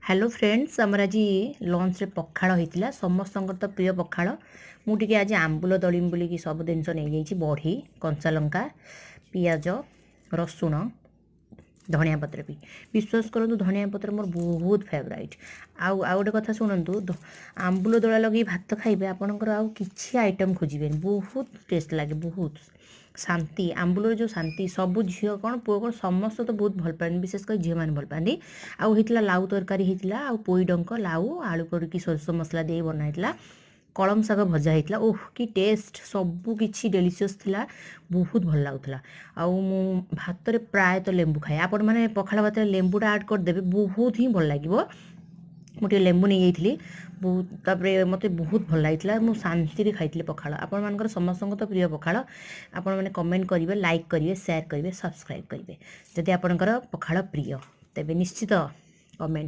hello friends आमर आज lunch रे पखाड़ होता समस्त तो प्रिय पखाड़ मुझे आज आंबुल दलिम बोलिकी सब जिनस नहीं जाइए बड़ी कंचा लंका पियाज रसुण धनिया पत्र भी विश्वास करूँ धनिया पत्र मोर बहुत फेवराइट आउ गोटे कथा शुणु आंबुल दला लगे भात खाइबे आपणकर आउ किछि आइटम खोजे बहुत टेस्ट लगे बहुत शांति आंबुलर जो शांति सबू झील कौन पुओ कौन समस्त तो बहुत भल पाती विशेषकर झील मैंने भल पाती आउ होता लाउ तरकारी होता आउ पोई डंक लाउ आलू करके सोरष मसला दे बनाइला कलम शाग भजा होता ओह कि टेस्ट सबू किछि डेलीशियस थिला बहुत भल लगुला आउ मु भात रे प्रायतः लेंबू खाए आपण मैंने पखाड़ भात लेंबूटा आड करदेवे बहुत ही भल लगे मुझे लेंबू नहीं जाइली बहुत तापर मत बहुत भल लगी मुझे शांति खाई पखाड़ आपण मानकर समस्त तो प्रिय पखाड़ आपण मैंने कमेंट करेंगे लाइक करेंगे शेयर करेंगे सब्सक्राइब करेंगे जदि आपणकर पखाड़ प्रिय तेज निश्चित कमेंट